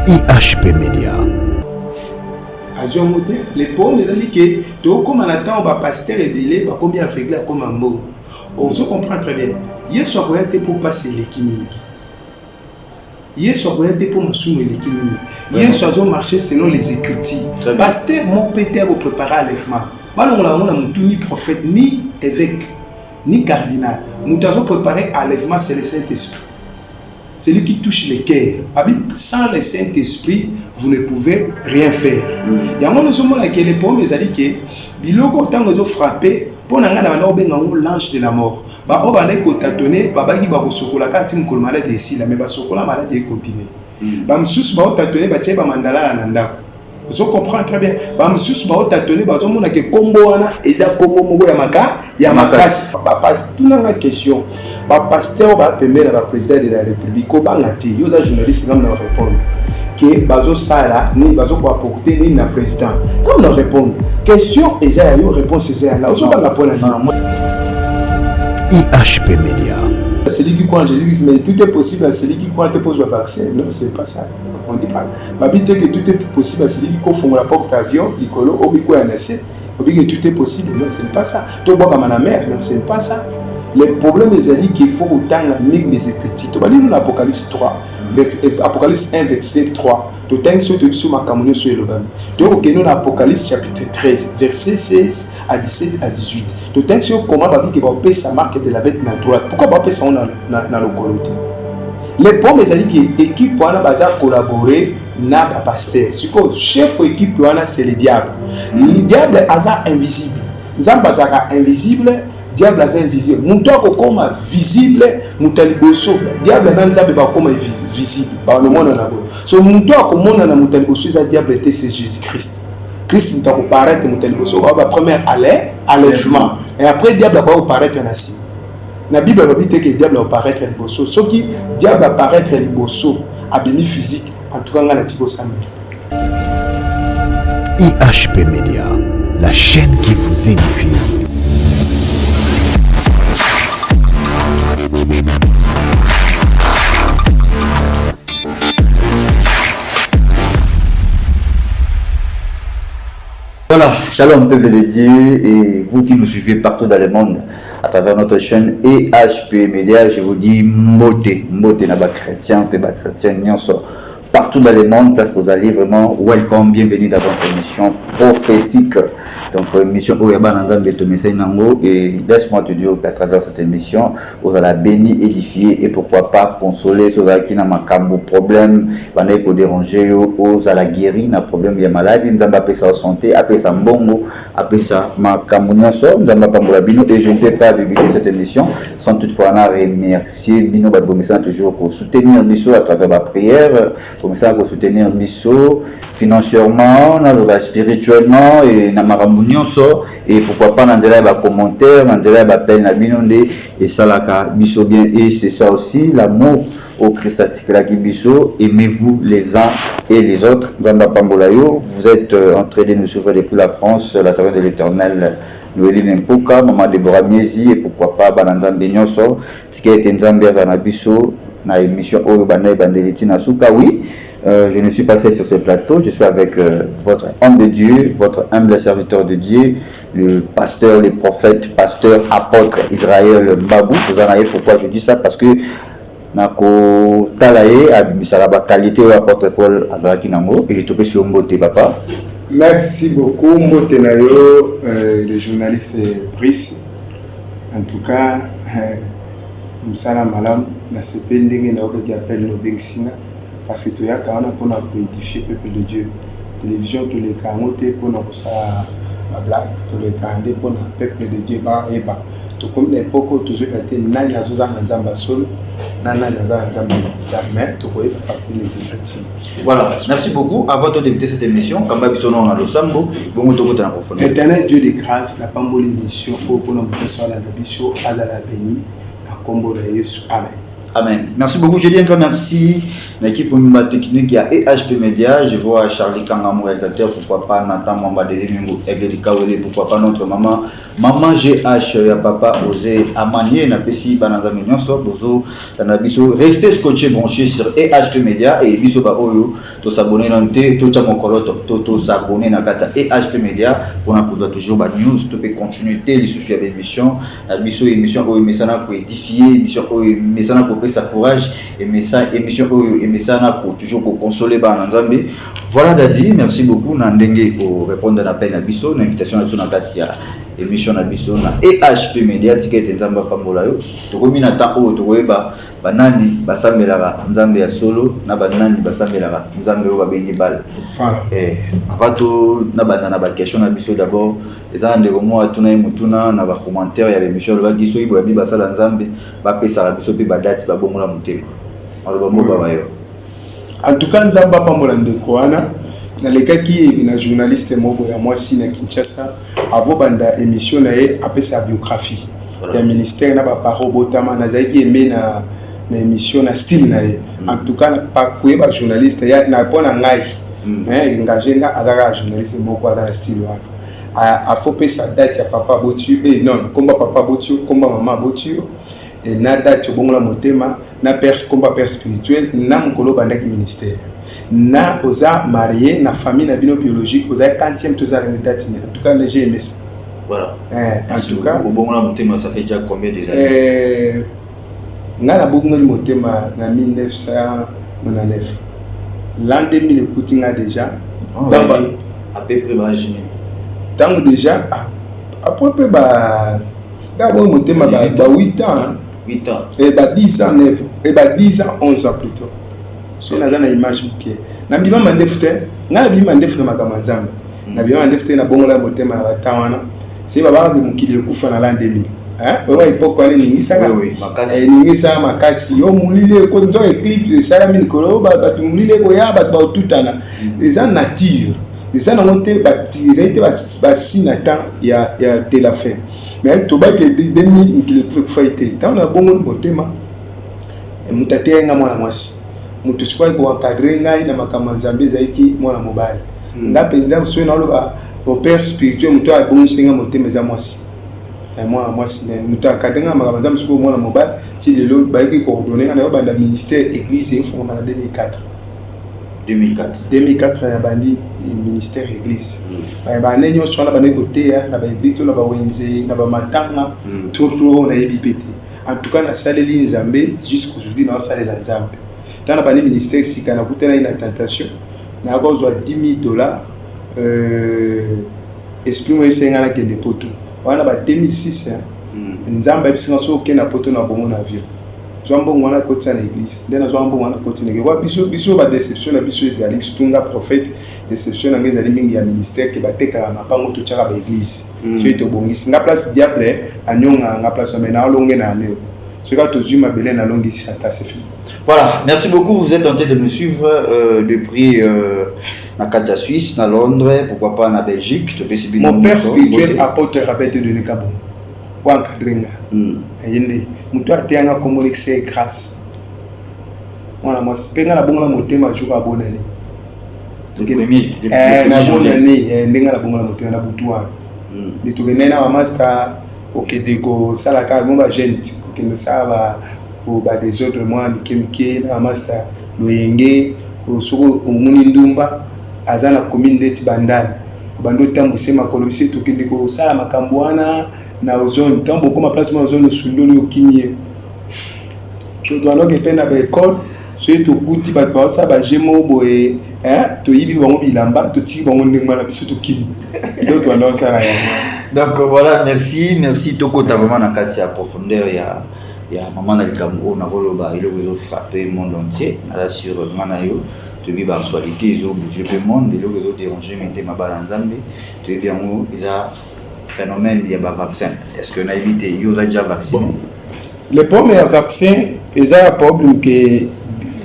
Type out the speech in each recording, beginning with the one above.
IHP Media. Les pauvres, ils ont dit que comme on attend, on va pasteur révélé, on va aveuglé comme un mot. On se comprend très bien. Hier soir, on était pour passer les kinini. Hier soir, on était pour m'assumer les kinini. Hier soir, on marchait selon les Écritures. Pasteur, mon péter au préparer à l'effement. Malon, on a ni prophète, ni évêque, ni cardinal. Nous avons préparé à l'effement, c'est le Saint-Esprit. C'est lui qui touche les cœurs. Sans le Saint-Esprit, vous ne pouvez rien faire. Il y a un moment où les pauvres ont dit que biloko autant ils ont frappé pour l'ange de la mort. Bah on va les cotatonner, bah qui va sokola quand tim kol malade ici là mais bah sokola malade et continuer. Bah msus bah tâtonner bah tiens bah mandala la nanda. Vous comprenez très bien. Bah msus bah tâtonner bah tout le monde a que combo wana eza combo mogo ya makasi. Bah passe tout dans la question. Bah pasteur va permettre à président de la République au bangati. Yo za journaliste là me répondre. Que bazo sala ni bazo ko apporter ni na président. Comme nous répondre. Question eza yo réponse eza là. Oso banga pona IHP Media. Celui qui croit en Jésus-Christ, mais tout est possible à celui qui croit qu'il pose le vaccin. Non, c'est pas ça. On dit pas. Ma vie dit que tout est possible à celui qui confond la porte avion, l'icolo, au micro NSC. On dit que tout est possible. Non, c'est pas ça. Tout bois comme la mer. Non, c'est pas ça. Les problèmes, ils qu'il faut autant lire les Écritures. Tu vas lire l'Apocalypse 3, Apocalypse 1, verset 3. Tu as une sorte de sur ma camonne sur le bam. Tu as nous l'Apocalypse chapitre 13, verset 16 à 17 à 18. Tu as sur comment va dire va payer sa marque de la bête na droite. Pourquoi va payer ça dans le coloté? Les problèmes, ils disent que l'équipe pour collaborer n'a pas pasteur. Ce que chef de l'équipe c'est le diable. Le diable est invisible. Zamba est invisible. Diable est invisible. Moutoua comme visible, moutoua liboso. Diable n'a pas comme visible. Par le monde en a beau. So moutoua comme on a moutoua liboso, ça diable était c'est Jésus-Christ. Christ n'a pas paraître moutoua liboso. On va première allèvement. Et après diable va paraître en assis. La Bible va dire que diable va paraître liboso. Ce qui diable va paraître liboso, abîme physique. En tout cas, on a la typo samedi. IHP Media, la chaîne qui vous édifie. Voilà, shalom peuple de Dieu et vous qui nous suivez partout dans le monde à travers notre chaîne IHP Media, je vous dis moté naba chrétien, peba chrétien, partout dans le monde, parce que vous allez vraiment welcome, bienvenue dans votre émission prophétique. Donc émission Oyabananda Betomese Nango, et laisse-moi te dire qu'à travers cette émission, vous allez bénir, édifier et pourquoi pas consoler ceux qui n'ont pas de problème, pour déranger, vous allez guérir, n'a problème, il y a maladie, nous avons appelé ça santé, appelé ça mbongo, appelé ça makamounaso, nous avons appelé bino, et je ne peux pas débuter cette émission sans toutefois remercier Bino Badbomesa toujours pour soutenir Bisso à travers ma prière, pour ça pour soutenir Bisso financièrement, spirituellement et et pourquoi pas dans des commentaires, dans des appels na binonde et ça la Bisso bien, et c'est ça aussi l'amour au Christ la Bisso, aimez-vous les uns et les autres. Zamba Pambolayo, vous êtes en train de nous suivre depuis la France, la saveur de l'Éternel. Noéline Mpoka, Maman Deborah Miezi, et pourquoi pas Bananzam Benyoso, ce qui a été Nzambia Zanabiso, na émission Oyobane Bandeliti Nasuka. Oui, je ne suis pas seul sur ce plateau, je suis avec votre homme de Dieu, votre humble serviteur de Dieu, le pasteur, le prophète, pasteur, apôtre Israël Mbabou. Vous en avez pourquoi je dis ça? Parce que Nako Talaye a la qualité de l'apôtre Paul Azaraki Nango, et tout sur Mbote Papa. Merci beaucoup, Mbotenayo, le journaliste Brice. En tout cas, Msala Malam, na sepending na obe qui appelle nos Bengsina, parce que tu as quand on a pour édifier le peuple de Dieu. Télévision, tous les canaux, pour nous ça, la blague, tous les canaux, pour le peuple de Dieu, et bas. Tout comme l'époque où toujours été nani na zoza nzamba sol, nani na zoza nzamba jamais, tout quoi partir les Écritures. Voilà, merci beaucoup. Avant de débuter cette émission, comme Babisono on a le sambo, bon tout côté en profondeur. Éternel Dieu de grâce, la pambole émission pour nous montrer sur la Bisso à la béni, à combo de Yesu. Amen. Amen. Merci beaucoup. Je dis un grand merci à l'équipe technique qui a EHP Media. Je vois Charlie Kangam, réalisateur, pourquoi pas Nathan Mamba de Domingo, Egledi Kawele, pourquoi pas notre maman. Maman GH, papa Osé Amanier, Napesi, Bananza Mignonso, Bozo, Tanabiso. Restez scotché branché sur EHP Media et Biso Baoyo, to s'abonner dans le to Chamokoloto, to s'abonner dans Kata EHP Media pour nous toujours bad news, to peut continuer les sujets de l'émission. Biso émission où Messana pour édifier, émission où Messana pour sa courage, et émission où Messana pour toujours pour consoler Bananzambe. Voilà Dadi, merci beaucoup. Nandenge pour répondre à l'appel à Biso, l'invitation à Tunakatia. Émission na biso na EHP Media ticket nzamba pambola yo tokomi na ta o tokoyeba banani basambelaka nzambe ya solo na banani basambelaka nzambe yo babengi bal voilà avato na banana ba question na biso d'abord eza ndeko mo atuna mutuna na ba commentaire ya émission ba giso ibo ya bi basala nzambe ba pesa biso pe ba date ba bongola mutema aloba mo ba yo en tout cas nzamba pambola ndeko wana na lekaki na journaliste moko ya mwasi na Kinshasa avant banda émission na ye apesa biographie ya ministère na ba paro botama na zaiki aimé na émission na style na ye en tout cas na pa kueba journaliste ya na pona ngai engagé nga azaka journaliste moko na style wana a faut pesa date ya papa Botiu non komba papa Botiu komba mama Botiu et na date bongola motema na combat père spirituel na mukolo banda ki ministère na oza marié na famille na bino biologique oza 40e toza date en tout cas j'ai aimé ça voilà en tout cas au bon motema ça fait déjà combien des années nga na bongo motema na 1999 l'an 2000 écoute nga déjà à peu près imaginer tant déjà après peu ba d'abord motema ba 8 ans 8 ans et ba 10 ans 9 et ba 10 ans 11 ans plutôt so na zana image muke na bima mandefte nga bima mandefte makamanzambe na bima mandefte na bongola motema na batawana c'est baba ke mukili kufa na l'an 2000 ouais époque wale ningisa ka ningisa makasi yo mulile ko ndo eclipse sala min ko ba tumulile ko ya ba tutana les en nature les en monté baptisé ba sinatan ya de la fin mais to ba ke 2000 mukili kufa ite tant na bongo motema mutatenga mwana mwasi mutu sikwa ko encadrer ngai na makamanzambe zaiki mwana mobali ndapenza uswe na loba au père spirituel mutu a bon singa motema za mwasi moi mutu akadenga makamanzambe sikwa mwana mobali ti lelo baiki coordonner na banda ministère église et fond na 2004 ya bandi ministère église ba nenyo sona ba nekote na ba église to na ba wenze na ba matanga tout na ebipete en tout cas na saleli nzambe jusqu'aujourd'hui na saleli nzambe dans le ministère si kana kutena ina tentation na kozwa $10,000 esprit mo senga na kende poto wana ba 2006 nzamba bisinga so kena poto na bongo na avion zombo ngwana kotsa na église ndena zombo ngwana kotsa ne kwa biso ba déception na biso ezali sutunga prophète déception na ngeza mingi ya ministère ke bateka na pango to chaka ba église so ito bongisi nga place diable anyonga nga place mena longe na aneo ce cas tous ma belé na longi chata c'est fini. Voilà, merci beaucoup, vous êtes en train de nous suivre depuis la Katia Suisse, à Londres, pourquoi pas en Belgique. Mon père spirituel apôtre Rabet de Nekabo. Ou en Kadringa. Yende, muto atanga comme l'excès grâce. Voilà, moi penga la bonga motema jour abonné. Na bonane, ndenga la bonga motema na butuwa. De tugenena wa master okedeko salaka ngomba gente kokendo saba ko ba des autres moi mikemike na master loyenge ko soko omuni ndumba azana commune de Tibandani bando tambu sema ko lobisi tukindi ko sala makambo wana na ozone tambo koma place mo ozone sundolo okimie to doano ke pena ba école so to kuti ba ba sa ba jemo boye to yibi bango bilamba to ti bango ndengma na biso to kimi do to ando sala ya. Donc voilà, merci Toko ta vraiment na kati ya profondeur ya maman na likambo na koloba ile ko frapper monde entier na sur mana yo to bi ba actualité ils ont bougé le monde ile ko déranger mete mabala nzambe to bi yango isa phénomène ya ba vaccin est-ce que na éviter yo déjà vacciné le premier vaccin isa problème que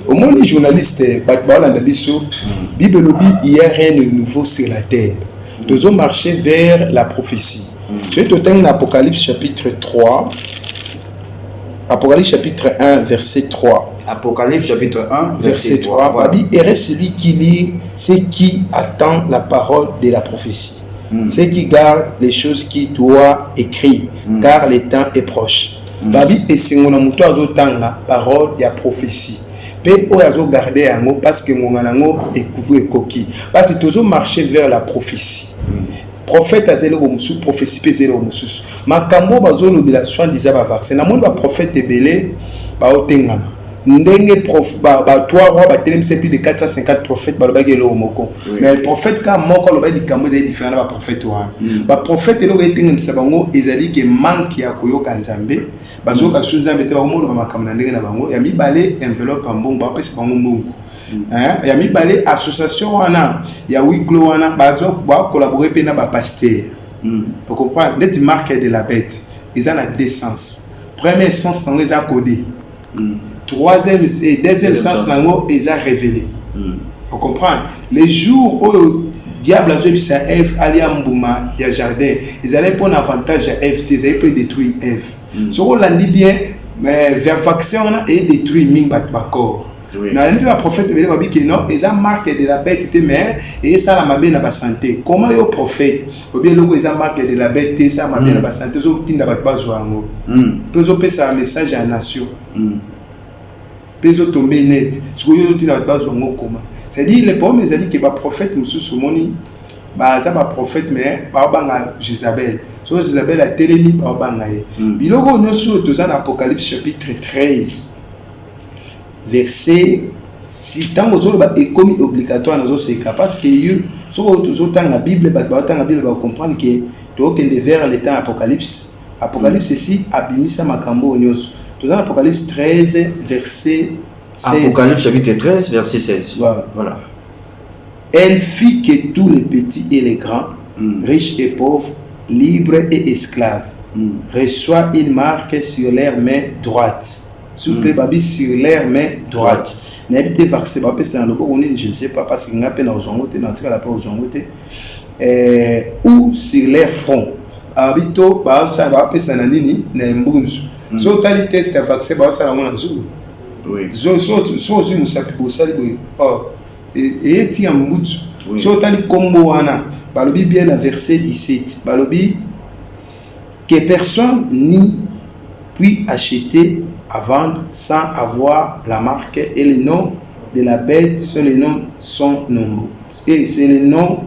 au moins les journalistes ba la biso bible lobi il y a rien de nouveau sur la terre. Nous avons marché vers la prophétie. Tu es au temps d'Apocalypse chapitre 3. Apocalypse chapitre 1, verset 3. Apocalypse chapitre 1, Verset 3. Voilà. Babi, et reste celui qui lit, c'est qui attend la parole de la prophétie. C'est qui garde les choses qui doit écrire, car le temps est proche. Babi, et c'est mon amour, la parole, il y a prophétie. Pe oyazo garder yango parce que mon anango est couvert coquille. Parce que toujours marcher vers la prophétie. Prophète a zélo musu, prophétie pe zélo musu. Makambo bazo l'obligation disait ba vaccin. Na monde ba prophète belé ba otengana. Ndenge prof ba toi roi ba telem c'est plus de 450 prophètes ba lobaki lo moko. Mais le prophète ka moko lobaki kambo des différents ba prophète wa. Ba prophète lo etenga msabango ezali ke manque ya koyoka nzambe. Bazoka sunza mbete ba modo ba makamna ndenge na bango ya mibale enveloppe mbongo ba pesa bango mbongo. Ya mibale association wana ya wiklo wana bazo ba collaborer pe na ba pasteur. Vous comprenez net marque de la bête. Ils ont deux sens. Premier sens dans les codé. Troisième et deuxième sens dans ils ont révélé. Vous comprenez les jours où le diable a joué sa Ève ali Mbouma il y a jardin ils allaient prendre avantage à Ève ils allaient peut détruire Ève. Ce qu'on l'a dit bien, mais vers vaccin on a détruit Ming Bakor. Na le prophète veut dire que non, ils ont marqué de la bête mais et ça la mabé na ba santé. Comment le prophète ou bien logo ils ont marqué de la bête ça mabé na ba santé zo tinda ba bazoango. Pezo pesa message à nation. Pezo tomber net. Ce que yo tinda ba bazoango comment. C'est-à-dire les pommes ils ont dit que ba prophète musu somoni ba za ba prophète mais ba banga Jézabel. So Isabelle a télémi par Bangaye. Biloko nous sur dans Apocalypse chapitre 13 verset si tant aux autres est commis obligatoire dans ce cas parce que you sur toujours dans la Bible dans la Bible va comprendre que donc les vers le temps Apocalypse ici abimisa makambo nyos dans Apocalypse 13 verset 16. Apocalypse chapitre 13 verset 16. Voilà. Elle fit que tous les petits et les grands, riches et pauvres, libres et esclaves, reçoivent une marque sur leur main droite. Sur leur main droite. N'habitez pas que c'est pas parce que je ne sais pas parce qu'il n'y a pas ou sur leur front. Habito, ça va passer dans nini, n'embunzu. So tali test à vaccin, ça la mona zulu. Oui. So nous sapons ça lui. Oh, et tiens mbutsu. So tali combo wana. Balobi bien la verset 17. Balobi que personne n'y puis acheter à vendre sans avoir la marque et le nom de la bête sur le nom son nom. Et c'est le nom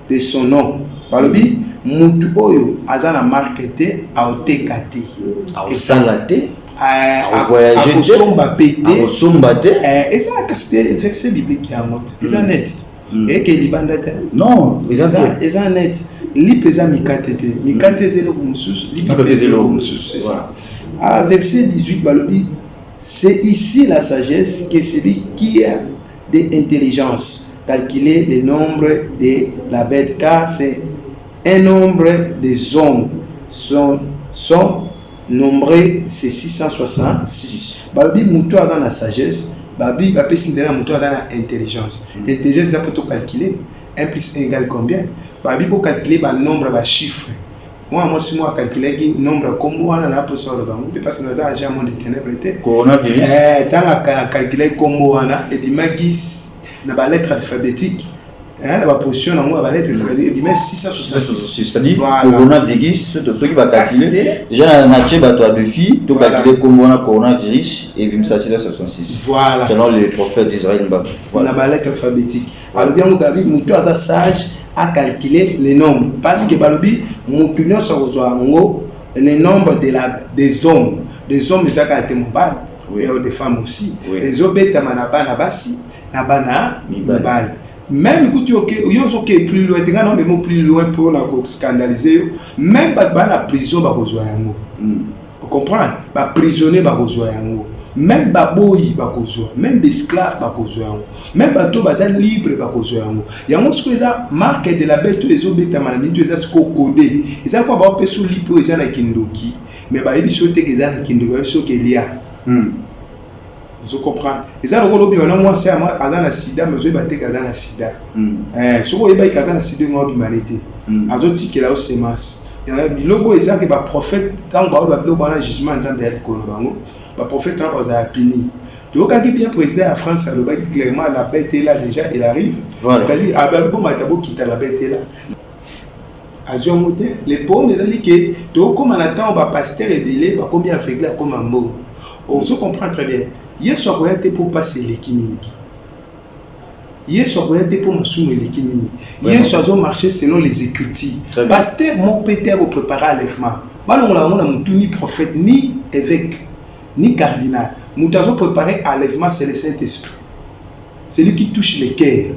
de son nom. Balobi mutu oyo azana marketé a otekate. A salate. A voyager. A somba pété. A somba té. Et ça c'est verset biblique qui a monté. Ils en net. Et que libanda té. Non, ils en net. Li pesa mikatete. Mikate zelo kumsus, li pesa zelo kumsus, c'est ça. À verset 18 balobi, c'est ici la sagesse que celui qui a de l'intelligence calculer le nombre de la bête car c'est un nombre des hommes sont nombreux c'est 666. Balobi muto a dans la sagesse, babi ba pesi ndena muto a dans l'intelligence. L'intelligence ça peut tout calculer. 1 plus 1 égale combien? Babi pour calculer le nombre de chiffres. Moi, si moi calculer le nombre comme moi, on a pas sur le banc. Parce que nous avons déjà mon ténèbres. Coronavirus. Tant à calculer comme moi, et puis ma lettre alphabétique. La position dans moi, la lettre alphabétique. Et puis 666. C'est-à-dire coronavirus, ceux qui va calculer. Déjà, on a tué de filles, tout calculer comme on a coronavirus, et puis ça, c'est 666. Voilà. Selon les prophètes d'Israël. Voilà la lettre alphabétique. Alors bien, nous avons sage à calculer les nombres parce que balobi mutunion so ngo les nombres des hommes ça ka été mobile et des femmes aussi les obeta manaba basi na bana mobile même que tu OK plus loin tu non mais plus loin pour la scandaliser même ba la prison ba kozwa yango vous comprenez ba prisonnier ba kozwa yango même baboyi bakozwa même esclave bakozwa même bato baza libre bakozwa yango yango ce que ça marque de la bête les obeta manami tu ça ce codé ça quoi ba peso lipo eza na kindoki mais ba ebiso te que za na kindoki ebiso que lia vous comprenez ça le lobi wana moi c'est moi azana sida mais zo ba te kazana sida so ko eba kazana sida ngo humanité azo tikela au semence biloko eza que ba prophète tant ba biloko na jugement nzambe ya likono bango le prophète a puni. Donc, quand il bien président en France, clairement, la bête est là déjà, elle arrive. Voilà. C'est-à-dire, Abel Matabo quitte la bête est là. Les pauvres, ils ont dit que, donc, comme on attend, on pasteur et belé, comme il aveuglé, comme un mot. On se comprend très bien. Hier soir, on pour passer les kinings. Hier soir, on pour m'assumer les kinings. Hier soir, on marché selon les Écritures. Pasteur, mon péter, au préparer à l'effement. On a ni prophète, ni évêque, ni cardinal. Nous avons préparé à l'enlèvement, c'est le Saint-Esprit. C'est lui qui touche les cœurs.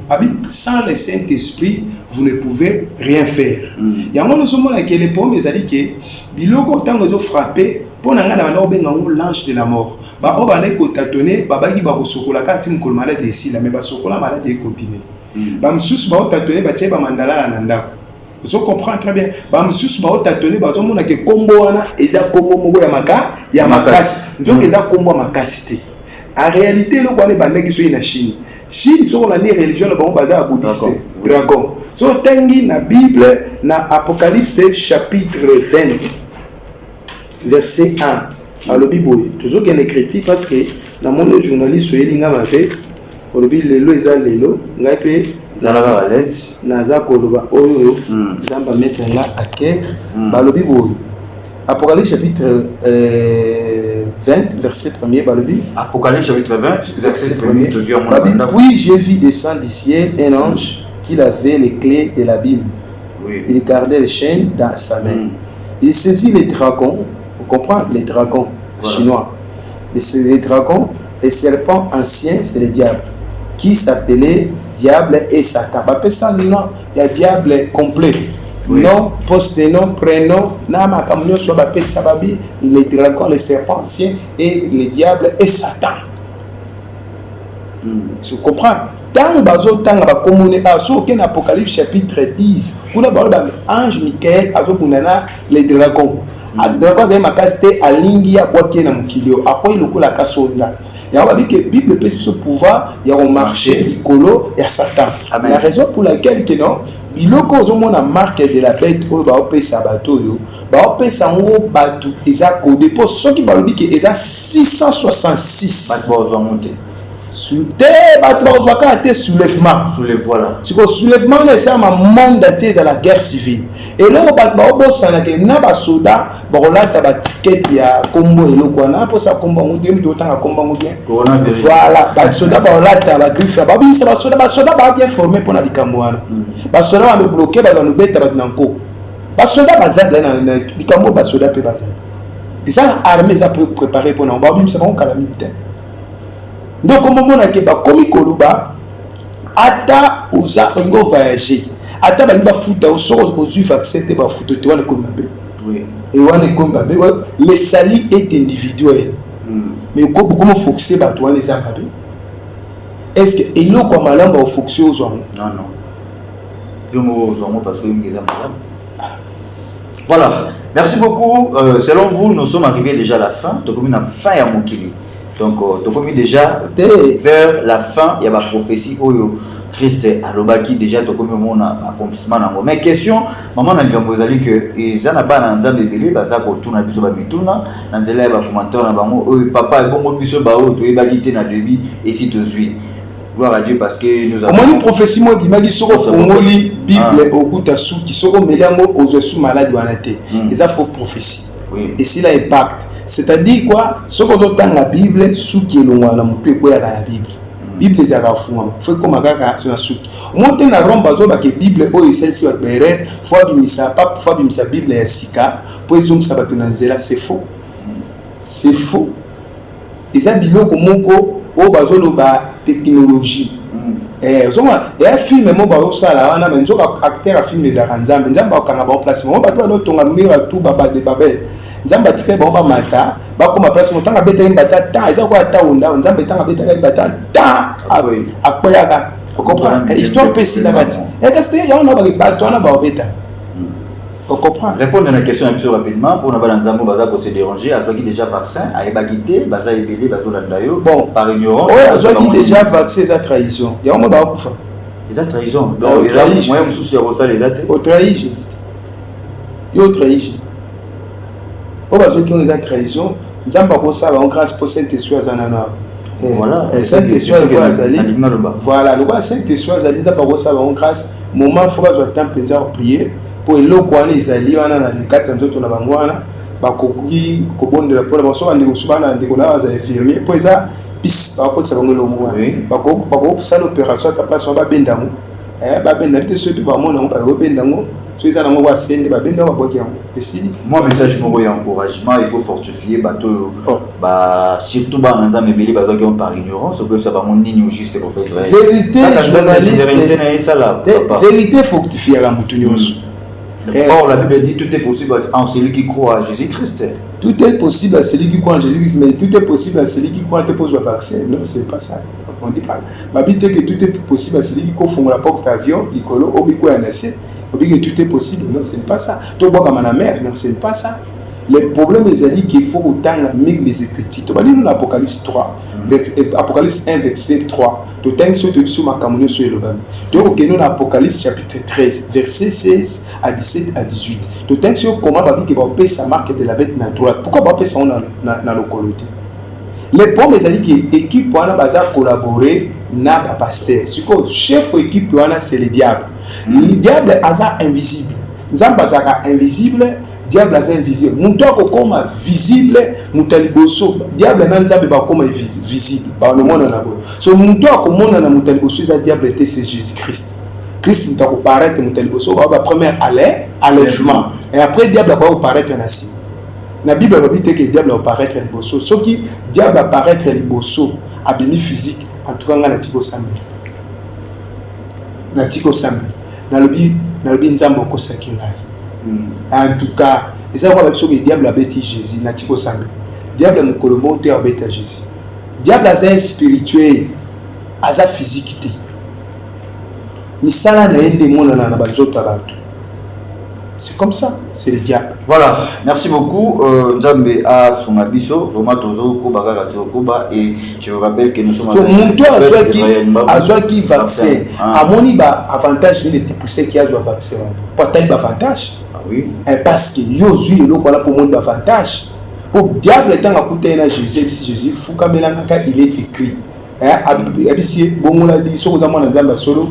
Sans le Saint-Esprit, vous ne pouvez rien faire. Il y a un moment où les pauvres ont dit que biloko tant qu'ils ont frappé, pour l'ange de la mort. On va aller tâtonner, on va sokola quand il me malade ici, mais on sokola malade et continue. On va tâtonner, on va mandala nanda. Vous comprenez très bien. Monsieur va tâtonner, on va que combo ana, ils ont combo ya makasi. Donc ils ont combo makasité. En réalité, le roi les bandits qui sont en Chine. Chine sont la religion le bon bazar bouddhiste. Dragon. So tengi na Bible na Apocalypse chapitre 20 verset 1. Alors Bible toujours qu'il y a écrit parce que dans mon journaliste sur Elinga m'avait au Bible lelo eza lelo ngai pe Zalava à l'aise. naza koloba oyo zamba mettre là à cœur balobi boy. Apocalypse chapitre 20 verset 1er balobi. Apocalypse chapitre 20 verset 1er. Puis j'ai vu descendre du ciel un ange qui avait les clés de l'abîme. Oui. Il gardait les chaînes dans sa main. Il saisit les dragons. Vous comprenez les dragons chinois. Les dragons, les serpents anciens, c'est les diables. Qui s'appelait diable et Satan. Bah, ça, le nom, il y a diable complet. Oui. Nom, post-nom, prénom, nama, kamnyo, soit sababi, les dragons, les serpents anciens et les diables et Satan. Tu comprends? Tant bazo tant ba commune a so ken Apocalypse chapitre 10. Kuna ba ange Michael azo kunana les dragons. A dragon de makaste alingi ya boake na mukilio. Après le coup la kasonda. Il y a que la Bible peut ce pouvoir, il y a un marché, l'icolo, il y a Satan. Amen. La raison pour laquelle que non, il y a la marque de la bête, il y a un sabato, il y a un sango batu, il y a un code. Pour ceux qui parlent que il y a 666. Sur terre, il y a un soulèvement. C'est que soulèvement, c'est un monde entier de la guerre civile. Et là, il y a un soldat, il y a un ticket, il y a un combo, il y a un combo, il y a un combo. Voilà, les soldats, les soldats sont bien formés pour les Cambouanes. Les soldats sont bloqués, ils sont bloqués. Les soldats sont les Cambouanes, les soldats sont bazar. Ils sont armés, ils sont préparés pour nous. Ils sont calamité. Donc, comme on a dit, comme Koluba, Ata Ouza Ngo voyager. Ata Baniba Fouta, au sort aux juifs acceptés par Fouta, tu vois le combat. Et on est combat. Le salut est individuel. Mais comment fonctionner par toi les Arabes? Est-ce que il y a comme malin va fonctionner aux hommes? Non, non. Je me parce que les Arabes. Voilà. Merci beaucoup. Selon vous, nous sommes arrivés déjà à la fin. Donc, on a fin à mon kili. Donc, on est déjà vers la fin. Il y a ma prophétie. Christ alobaki déjà to comme mon accomplissement nango. Mais question maman na likambo ezali que ezana ba na nzambe belé baza ko tuna biso ba mituna na nzela ba commentaire na bango papa bongo biso ba o to ebaki te na débit et si to zui. Gloire à Dieu parce que nous avons une prophétie moi bimaki soko fongoli Bible okuta su ki soko melango ozosu malade wana te. Eza faux prophétie. Oui. Et s'il a impact, c'est-à-dire quoi soko to tanga Bible su ki elongwa na mutu ko ya la Bible. Bible les a rafoués. Faut comme agaka sur la soupe. Monter na romba zo ba que Bible o celle-ci va bere. Faut bimisa pas, faut bimisa Bible ya sika. Pour ils ont sabato na nzela, c'est faux. C'est faux. Ils a biloko moko o bazo lo ba technologie. Ozoma ya film mo ba osala wana benzo acteur a film za kanzambe. Nzamba okanga ba place mo ba to no tonga mira tout baba de babel. Nzamba tike ba mata ba koma place mo tanga beta imbata ta eza ko ata onda nzamba tanga beta imbata ta akoyaka vous comprenez histoire précise la bati et que c'était ya on a ba to na ba beta vous comprenez répondre à la question un peu rapidement pour na ba nzambo baza ko se déranger a qui déjà vaccin a ebagité baza ebélé bazo landayo par ignorance a qui déjà vaccin za trahison ya on ba kufa eza trahison donc eza moyen mususu ya rosal les athées au trahi Jésus yo trahi Jésus. On va dire qu'ils ont trahison, nzamba ko ça on grâce pour Saint-Esprit azana voilà Saint-Esprit voilà le Saint-Esprit azali nzamba ko ça on grâce moment faut pas temps penza prier pour eloko wana ezali wana na likati nzoto na bango wana bakoki kobondela mpona baso bande kosubana ndeko na baza infirmier po eza pis bakotisa bango elongo wana bakosala opération ata place wana babendango babenda bite so mpe bamona yango bakobendango so eza nango basende babenda babwaki yango esili moi message moko ya encouragement eko fortifier bato surtout bana nzambe ebele bazwaki par ignorance okoyebisa bango nini juste kofa Israël vérité journaliste vérité fortifiaka motu nyonso. Or, la Bible dit tout est possible en celui qui croit à Jésus-Christ. Tout est possible à celui qui croit en Jésus-Christ, mais tout est possible à celui qui croit te pose le vaccin. Non, c'est pas ça. On dit pas. Ma Bible dit que tout est possible à celui qui confond la porte avion, l'icolo, au micro et nacé. On dit que tout est possible. Non, c'est pas ça. Tout bois comme la mer. Non, c'est pas ça. Le problème est qu'il faut autant les Écritures. Tu vas lire l'Apocalypse 3, Apocalypse 1, verset 3. Tu as sur ma camouflage sur le bas. Donc, nous l'Apocalypse chapitre 13, verset 16 à 17 à 18. Tu as sur comment va dire que va payer sa marque de la bête na droite. Pourquoi va payer ça dans localité? Le problème est que l'équipe pour collaborer n'a pas pasteur. Le chef de l'équipe c'est le diable. Le diable est invisible. Zamba est invisible. Diable est invisible. Mouto akoma visible, mouto liboso. Diable na nzambe ba koma visible. Ba no mona na bo. So mouto akomona na mouto liboso za diable était c'est Jésus-Christ. Christ mouto ko paraître mouto liboso ba première enlèvement. Et après diable va paraître na si. Na Bible va dire que diable va paraître liboso. Ce qui diable va paraître liboso abimi physique en tout cas na tiko sambe. Na tiko sambe. Na lobi nzambe ko sakingai. En tout cas, et ça, on le diable a bêti Jésus, n'a pas samé. Diable a mon monté à bêta Jésus. Diable a un spirituel, a sa physique. Misala n'a un démon dans la base. C'est comme ça, c'est le diable. Voilà, merci beaucoup. Nzambe a son abisso, vraiment toujours Kobaga Koba, et je vous rappelle que nous sommes avec qui vaccin. À mon niveau, avantage, il est poussé qui a joué vaccin. Pas tel avantage. Oui. Parce que Yosu est là pour le monde avantage. Pour le diable étant à côté de Jésus, si Jésus fou comme il est écrit. Abisi bongola li soko za mwana nzamba solo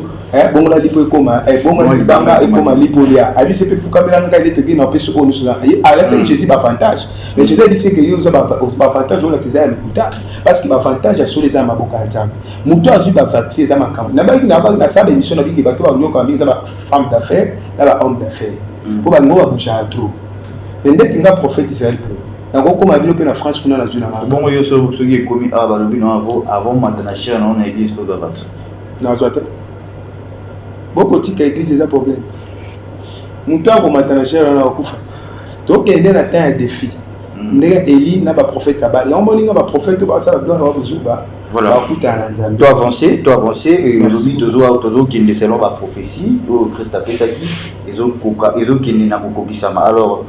bongola li po koma bongola li banga e koma li polia abisi pe fuka belanga ka ilete gina pe soko nusu za ala tsa Jésus ba avantage mais Jésus dit que yo za ba avantage on la tsa le kuta parce que ba avantage a solo za maboka ya nzamba muto azu ba vacciner za makambo na ba sabe mission na biki ba to ba nyoka mi za ba femme d'affaires na ba homme d'affaires po ba ngo ba bouger trop ndeti nga prophète Israël comme à France, on a la zone. Bon, il y a ceux qui ont commis avant maintenant, on a l'église pour le vaccin. Non, beaucoup de l'église, c'est un problème. Nous avons maintenant, on a couvert. Donc, il y a un défi. Élie n'a pas prophète là-bas. Il y a un prophète là-bas, ça doit avoir besoin. Voilà. Tu dois avancer. Et aujourd'hui, qui ne selon la prophétie, Christ a fait ça qui, ils ont qui n'a pas alors.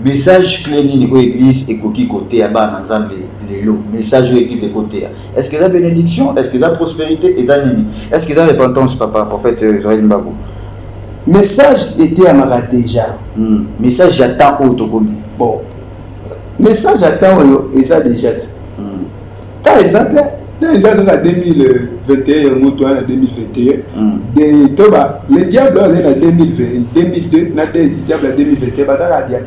Message clé ni ko église et koki côté ya ba nzambe lelo message église côté est-ce que ça bénédiction est-ce que ça prospérité et ça nini est-ce que ça repentance papa prophète Israël Mbabo message était à Mara déjà message j'attends auto comme bon message j'attends et ça déjà quand ils ont en 2021 moto en 2021 de toba le diable en 2020 2002 na diable en 2021 ba ça dia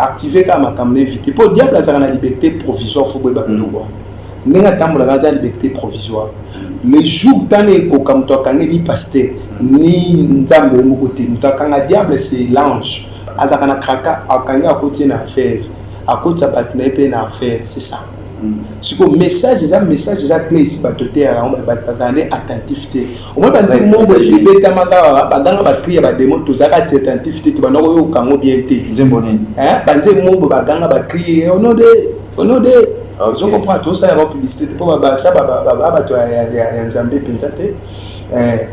activer comme éviter pour diable a la liberté provisoire faut ba ndoko nenga tambola la liberté provisoire le jour tane ko comme toi quand ni pasteur ni nzambe mo côté mutakanga diable c'est l'ange azakana kraka akanga côté na affaire à côté ça patna pe na affaire c'est ça si le message est clé ici ba toté on ba bazane attentivité au moins banzi mombo libeta maka baganga ba crier ba démon to zaka attentivité to banoko yo kango bien té nzemboni banzi mombo baganga ba crier au nom de je comprends tout ça la publicité pour ba ça ba to ya nzambe pentate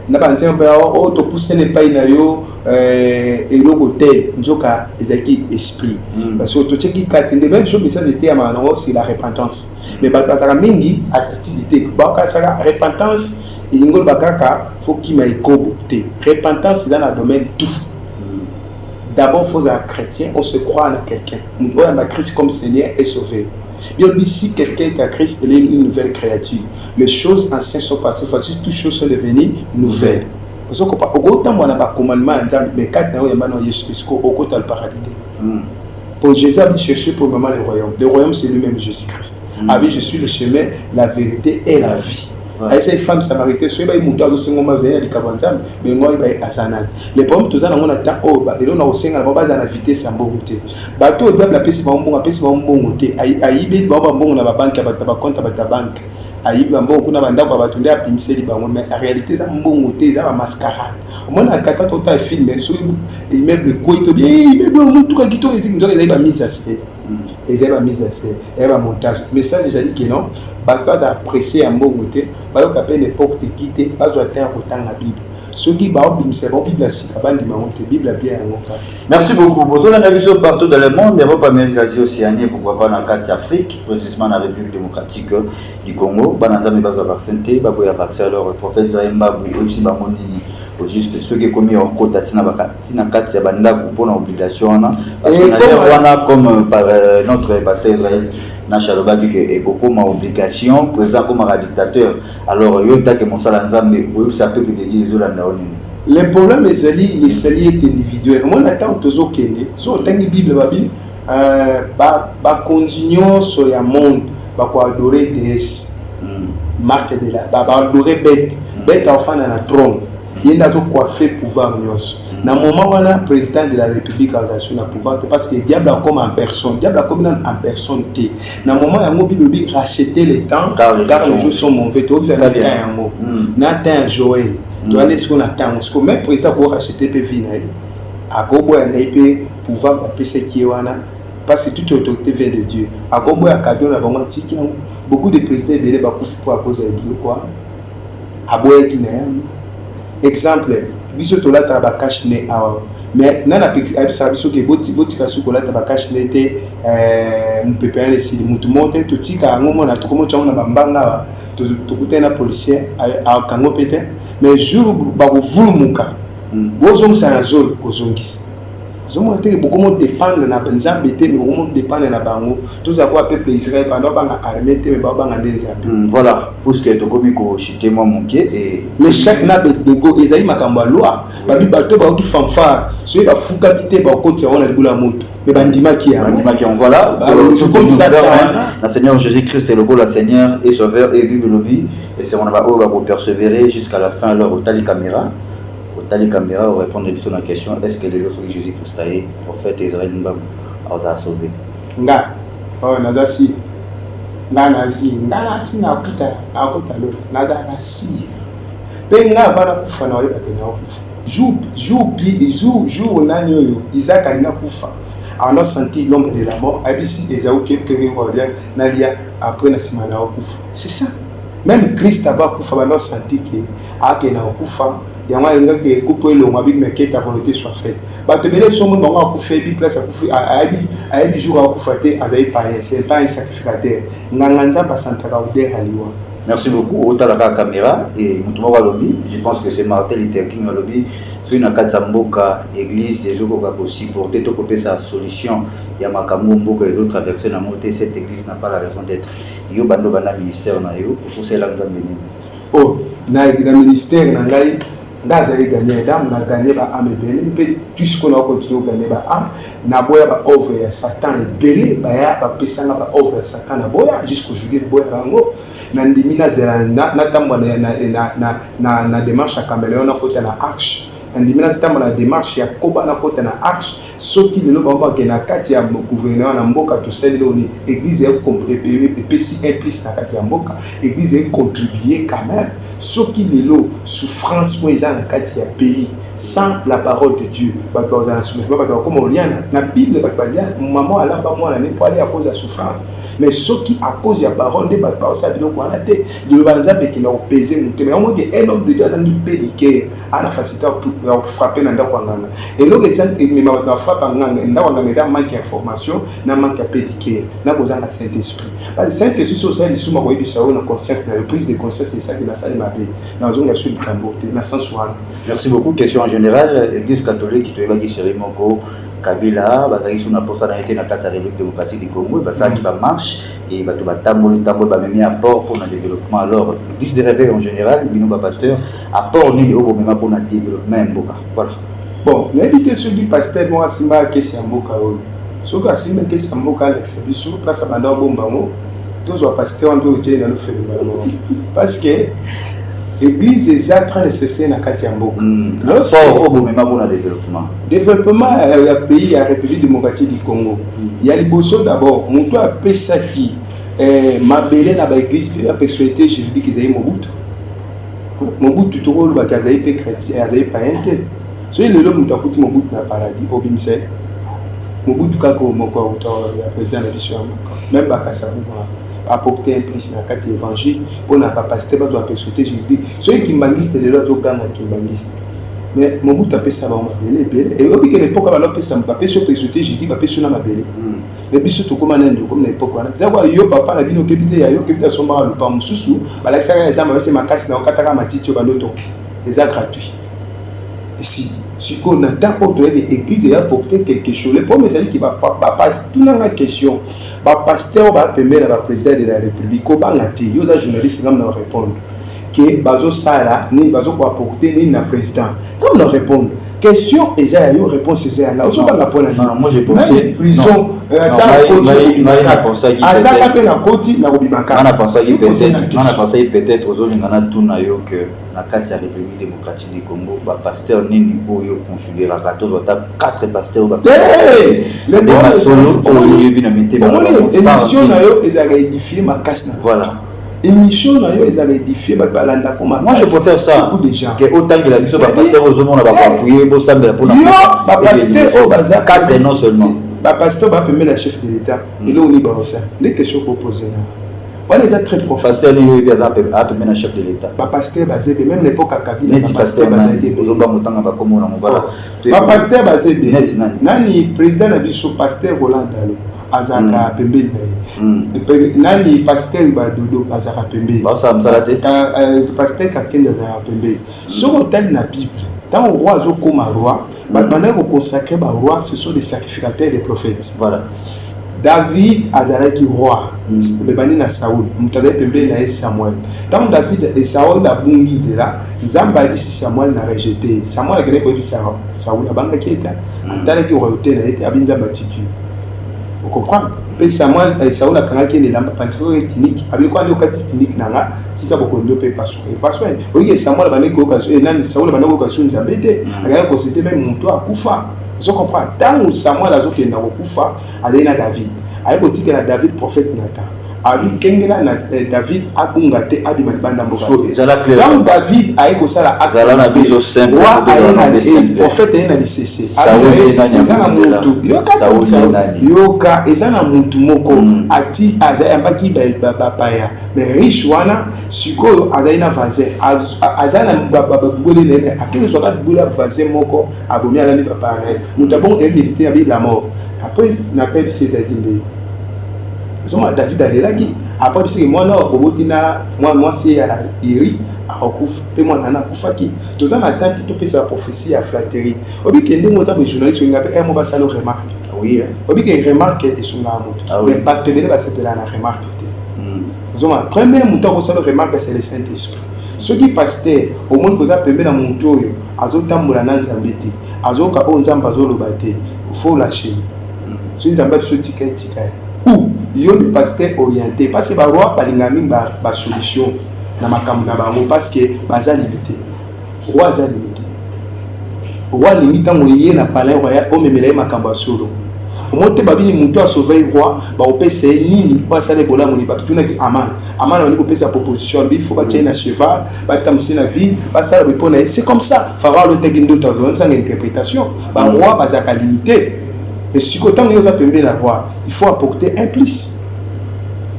na banzi on to pousser les pays na yo et le côté nzoka ezaki esprit parce que tout ce qui katende même chose ça était à manango c'est la repentance mais bataka mingi attitude baka saka repentance ingol bakaka faut qu'il m'aille kobote repentance dans le domaine tout d'abord il faut être chrétien, on se croit en quelqu'un. On doit avoir Christ comme Seigneur et Sauveur. Si quelqu'un est à Christ, il est une nouvelle créature. Les choses anciennes sont parties, toutes choses sont devenues nouvelles. Parce que autant on a pas commandement, mais quand on a maintenant Jésus, on a le paradis. Pour Jésus a cherché pour le moment le royaume. Le royaume c'est lui-même Jésus-Christ. Avec je suis le chemin, la vérité et la vie. Ouais. Ces femmes samaritaines, ceux qui ont été moment venir à Kabanzam, mais moi il a Azanan. Les problèmes tous ça on a temps oh bah et on a aussi on va dans la vitesse en bon côté. Bateau doit la paix bon bon côté. Aïbe ba bon na ba banque ba compte ba banque. Aïbe ba bon kuna banda ba batunde a pimser bango mais en réalité ça bon côté ça va mascarade. On a kata tota film sur immeuble ko to bien immeuble mutu ka kito eziki ndoka ezaiba mise à scène. Ezaiba mise à scène. Ezaiba montage. Message j'ai dit que non. Pas apprécier un bon côté, pas qu'après l'époque de quitter, pas atteindre autant la Bible. Ceux qui ont c'est bon Bible si kabandi mamonte Bible bien en Merci beaucoup. Bonjour la navigation partout dans le monde, Europe, Amérique, Asie, Océanie, pourquoi pas dans le cadre d'Afrique, précisément dans la République démocratique du Congo. Bananda me basa vacciner, baboya vaccin alors prophète Zaimba aussi bamonini. Juste ceux qui commis en côte tina kati ya banda pour l'obligation parce que na comme par notre pasteur Israël na chaloba qui est comme obligation président comme un dictateur alors yo ta que mon sala nzambe oui ça peut de dire zolanda onini. Le problème est individuel. Moi attend toujours kende so tangi Bible babi ba continuer sur le monde ba ko adorer déesse marque de la ba adorer bête enfant dans la trône. Il y a coiffé pouvoir nyos. Na moment où le président de la République a le pouvoir parce que le diable a comme en personne, diable a comme en personne té. Na moment où la Bible dit racheter le temps car les jours sont mauvais. Tu vas faire un mot. N'attends Joël. Tu vas ce qu'on attend. Parce que même président pour racheter peut venir. À Gobo il peut pouvoir taper ce qui est wana parce que toute autorité vient de Dieu. À Gobo a cadeau na bango tiki beaucoup de présidents belé ba kufu pour à cause de Dieu quoi. À boye qui n'est exemple biso to la tabakash ne awa mais nana pekisa biso ke boti ka suko la tabakash ne te mpepe le sili mutu monte to tika ngo mona to komo tshona bambanga to kutena policier a kango pete mais jour ba ko vulumuka bozo msana zone kozongisa zomo te beaucoup mo dépendre na benzambe te mais beaucoup mo dépendre na bango tout ça quoi peuple Israël pendant banga armée te mais ba banga nzambe voilà pour ce que to komi ko chiter moi monke et mais chaque nabe dego ezali makambo loi babi bato ba ki fanfare so ba fuka bité ba ko tia ona libula moto mais bandima ki on voilà comme ça la Seigneur Jésus-Christ est le la Seigneur et Sauveur et Bible lobby et c'est on va persévérer jusqu'à la fin alors au tali caméra Tali caméra pour répondre à la question est-ce que les lois de Jésus-Christ est prophète Israël Mbambu a sauvé nga oh nazasi nga nazi na kita na kota lo nazasi pe nga bana kufa na weba kena kufa jour nani oyo Isaac alina kufa on a senti l'ombre de la mort abisi Esaü quelqu'un revient nalia après na simana kufa c'est ça même Christ a kufa bana senti que akena kufa yama yenga ke couper le mabi mais que ta volonté soit faite ba te belé son monde on a fait bi place a kufi aibi jour a kufate azai païen c'est pas un sacrificateur nganganza basantaka uder aliwa. Merci beaucoup au la caméra et mutuma lobby je pense que c'est Martin Luther King lobby sur une katsamboka église et joko ko supporter to copier sa solution ya makambo mboka les autres traverser na monter cette église n'a pas la raison d'être yo bando bana ministère na yo pour c'est la nzambe nini oh na ministère na ngai ndaza gagner dame na gagner ba ame belé pe tout ce qu'on a continué gagner ba ame na boya ba œuvre ya Satan belé ba ya ba pesanga ba œuvre ya Satan na boya jusqu'au jour boya rango na ndimina zela na tambo na démarche à caméléon na côté na arche ndimina tambo na démarche ya koba na côté na arche soki lelo ba ke na kati ya gouvernement na mboka to sel ni église est compléter PC implice na kati ya mboka église est contribuer quand même soki lelo souffrance pour na kati ya pays sans la parole de Dieu ba na souffrance ba comme oliana na Bible ba maman ala ba moi na pas aller à cause de la souffrance mais ceux qui à cause de la parole ne pas ça bilo ko na te le banza pe qui leur peser muté mais au moins un homme de Dieu a ngi pédiquer à la facilité pour frapper na ndako nganga et le retient mais ma frappe nganga ndako nganga manque d'information na manque pédiquer na besoin de Saint-Esprit parce que Saint-Esprit social il souma ko yebisa na conscience na reprise de conscience c'est ça qui na sali mabe na zonga sur likambo te na sens wana. Merci beaucoup. Question en général, Église catholique qui te dit Chéri Moko Kabila bazali sur na posa na été na kata République démocratique du Congo bazali qui va marche et ba to ba tamboli ba même apport pour le développement. Alors Église de réveil en général bino ba pasteur apport ni au moment pour le développement mboka. Voilà. Bon, n'invite sur du pasteur moi simba que c'est mboka o. So ka simba que c'est mboka Alex biso place à banda bombango. Tous les pasteurs ont été dans le phénomène parce que l'église est en train de cesser dans Katiamboka. L'apport au moment pour le développement. Développement du pays, la République démocratique du Congo. Il y a les bossos d'abord. Mon toit a ça qui m'a belé dans l'église, puis la personnalité juridique qu'ils aient Mobutu. Mobutu tout le monde qui a été chrétien, a été païen. Soit le l'homme qui a coûté Mobutu dans le paradis, au Bimse. Mobutu kako moko le président de la mission. Même Bakasabu. Apporter un plus dans le évangile pour ne pas passer par la personnalité juridique. Ceux qui bangistes, les autres gangs qui bangistes. Mais mon bout tapé ça va m'appeler belé. Et au bout de l'époque, alors que ça me pape sur personnalité juridique, pape sur ma belé. Mais puis surtout comme un comme l'époque, on a dit ouais yo papa la bino kebite ya yo kebite son bar le pas mususu, bah là ça les amis c'est ma casse dans kataka matiti baloto. C'est gratuit. Ici, si on attend autour de l'église et apporter quelque chose, les premiers amis qui va passer tout dans la question. Le pasteur va permettre au président de la République, au bangati, aux journalistes qui vont répondre que bazo sala ni bazo pour apporter ni na président. Comme nous répondre. Question et ça y a réponse c'est là. Aujourd'hui on a pas non moi j'ai pensé prison peut-être aux Olingana Tunayo que la carte de la République démocratique du Congo, le pasteur Nini Boyo conjugué la 4 pasteurs. Les solo pour l'émission ils ont édifié ma casse. Voilà. Émission ils ont édifié ma balanda comme moi je préfère ça que autant que la mission pasteur aux hommes on va appuyer pour ça pour la pasteur au bazar 4 non seulement. Le pasteur va permettre le chef de l'État. Il est au niveau de ça. Les questions proposées là. Voilà, ils sont très profonds. Pasteur Nio est à permettre le chef de l'État. Le pasteur basé, même l'époque à Kabila. Le pasteur basé. Le pasteur basé. Nani président de Bissau, pasteur Roland Dalo. Azaka Pembe. Nani pasteur Badodo, Azaka Pembe. Pasteur Kakenda Azaka Pembe. Sur l'hôtel de la Bible, tant au roi comme roi, maintenant consacré au roi, ce sont des sacrificateurs des prophètes. Voilà. David Azaraki roi, Bebani na Saoul, Mutade Pembe na Samuel. Quand David et Saoul da bungi là, Zamba dit Samuel n'a rejeté. Samuel a gagné pour Saoul la banga qui était, Antala qui royauté n'a été abinda batiku. Vous comprenez? Pe Samuel et Saoul a kanaki les lampes pantro ethnique, avec quoi le cas ethnique nanga, tika bokondo pe pasuka. Parce que oui Samuel bana ko okaso et nan Saoul bana ko okaso nzambete, a gagné ko c'était même monto a kufa. Je comprends. Tant que Samuel a dit qu'il n'a pas fait, il a David. Il a dit que David prophète Nathan. Il a dit que David a bungate a bimantibanda mbokate. Tant David a dit que ça la Zalana biso simple. Le prophète est na lisese. Ezana mutu. Yoka ezana mutu moko ati azayambaki bapaya. Mais riche wana sikoyo azayina vaze azana babule nene akiri soka bula vaze moko abomi alani papa na mutabon est militaire avec la mort après Nathan ses atindé soma David alelaki après parce que moi non obotina moi c'est iri akufa pe moi nana kufaki tout en attente tout peut sa prophétie à flatterie obi kende mo ta journaliste ngape mo ba salo remarque oui obi ke remarque et sunga moto mais pas te bele ba s'appeler na remarque. Premier mouton qui se remarque c'est le Saint-Esprit. Ceux qui pasteur au monde que ça permet dans mon tour, azotambola na nzambete, azoka o nzamba zolobate, faut lâcher. C'est une nzamba sur tika. Ou il y a des pasteurs orientés parce que ba roi balingami ba solution na makambo na bango parce que baza limité. Roi za limité. Roi limite ngoyé na palais royal o memela makambo solo. Au moment où babini muto a sauvé roi, ba opesa nini kwa sale bola moni ba tuna ki aman on peut opesa proposition il faut ba tiena cheval ba tamsi na ville ba sala répondre c'est comme ça pharaon le tekindo ta zone sans interprétation ba roi ba za limité et si autant yo za pembe la roi il faut apporter un plus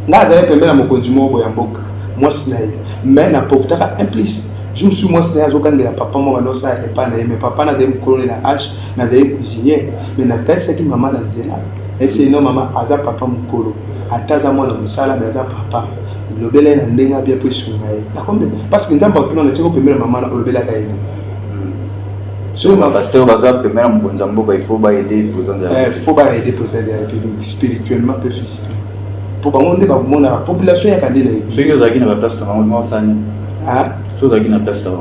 nga za pembe na mokonzi mo boya mboka moi sinaye mais na apportera un plus. Je me suis moi c'est à papa moi dans ça et pas mais papa n'a des colonne la hache n'a des cuisinier mais na tête c'est qui maman dans zela et c'est non maman aza papa mukolo ataza moi na musala mais aza papa lobela na ndenga bien pe sungai na kombe parce que nzamba kuna na tiko pemela mama na lobela ka yini so ma pasteur bazap pemela mbonza mboka il faut ba aider président de la République. Faut ba aider président de la République spirituellement peu physiquement pour ba monde ba mona la population ya kandela so yo zaki na ba place na mo sani so zaki na place na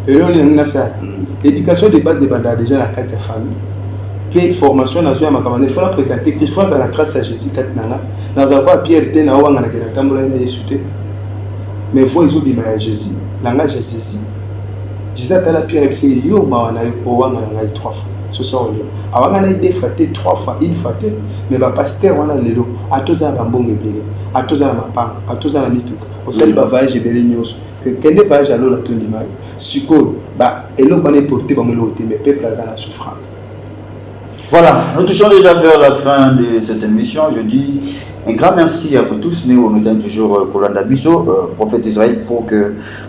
et là on a ça éducation de base de banda déjà la carte de famille que formation na zo ya makamane faut la présenter qu'il faut dans la trace à Jésus kat nanga dans un quoi Pierre te na wanga na kena tambola na Yesu te mais faut ils oublient ma Jésus langage Jésus Jésus à la Pierre c'est yo ma na yo wanga na 3 fois ce ça on est awanga na deux fois 3 fois une fois mais ba pasteur wana lelo atoza na mbongo ebele atoza na mapanga atoza na mituka osali ba voyage ebele nyos kende voyage alo la tondi mayo siko ba elo ba ne porter ba ngolo te mais peuple a la souffrance. Voilà, nous touchons déjà vers la fin de cette émission. Je dis un grand merci à vous tous. Nous sommes toujours Kolanda Bisso, prophète Israël,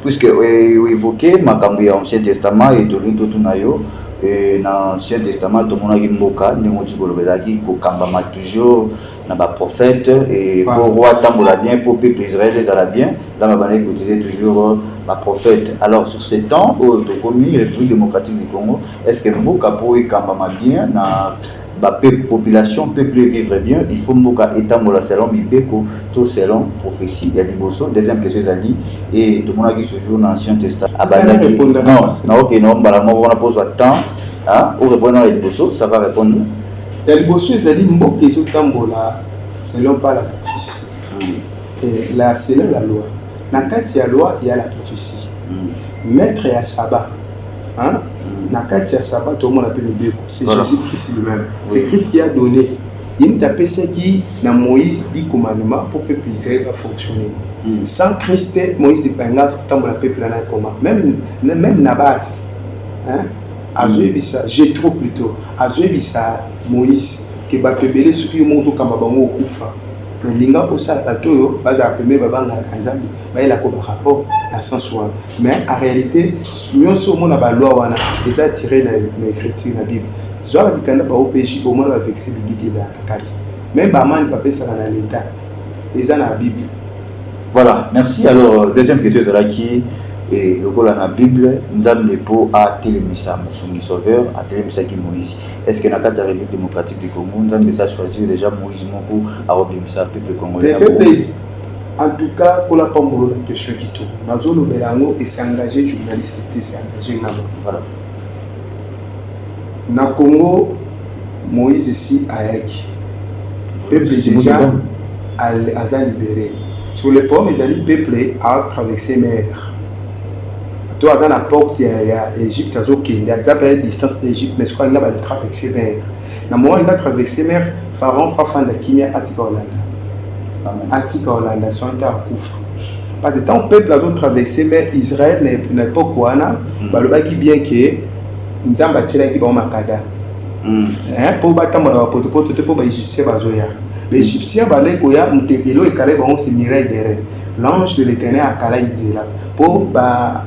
puisque vous évoquez Makambi Ancien Testament et Tolito Tunayo. Et dans l'Ancien Testament, tout le monde a dit Mboka, nous avons dit que Kambama toujours n'a pas prophète et pour roi Tambola bien, pour peuple Israël les Arabiens, dans la bannière utilisait toujours ma prophète. Alors sur ces temps, au Tokomi, République démocratique du Congo, est-ce que Mboka pour Kambama bien, na la population peuple vivre bien, il faut Mboka étambola selon Bibeko, tout selon prophétie. Il y a des bossons, deuxième question Ali et tout le monde a dit ce jour dans l'Ancien Testament. Non, ok, non, on a posé le temps, on répond dans les bossons, ça va répondre. Il y a des bossons, ils ont dit Mboka étambola selon pas la prophétie. Et là, selon la loi. Dans il y a la loi, il y a la prophétie. Maître et à sabbat. Nakati ya sabbat tout le monde appelle Beko, c'est Jésus-Christ lui-même. C'est Christ qui a donné. Il t'a pensé qui na Moïse dit commandement pour que le peuple Israël va fonctionner. Sans Christ, Moïse dit pas grave tant le peuple là comment. Même Nabal, a joué ça, j'ai trop plutôt. A joué ça Moïse que va pebele ce qui monte comme bango kufa. Mais linga pour ça bateau va appeler baba na kanzambi. Ba il a quoi rapport à sens one. Mais en réalité, nous sommes la loi wana les a tiré dans l'écriture la Bible. Soit ba bikanda ba OPJ au moins va vexer biblique za nakati. Même ba man pas ça dans l'état. Les a la Bible. Voilà, merci. Alors deuxième question c'est là qui et le col dans la Bible, nous avons des pots à Télémissa, Moussoumi Sauveur, à Télémissa qui Moïse. Est-ce que dans la République démocratique du Congo, nous avons déjà choisi déjà Moïse Moko à Robimissa, peuple congolais? En tout cas, quand on a pas la question qui tourne, Mazolo Belango et s'est engagé, journaliste et s'est engagé. Voilà. Dans le Congo, Moïse ici a Eki. Le peuple déjà a libéré. Sur le pont, le peuple a traversé mer. Toi, dans la porte, il y a l'Égypte, il y a la distance de l'Égypte, mais je crois qu'il va traverser mer. Dans le moment où il va traverser mer, Pharaon Fafan de Kimia Atika Hollanda. Atika Hollanda, son temps à Koufra. Parce que tant que le peuple a traversé mer, Israël n'est pas quoi, le bac qui bien que nous avons bâti là qui va au Makada. Pour battre pour les Égyptiens, les Égyptiens, c'est miraille derrière. L'ange de l'Éternel a calé là pour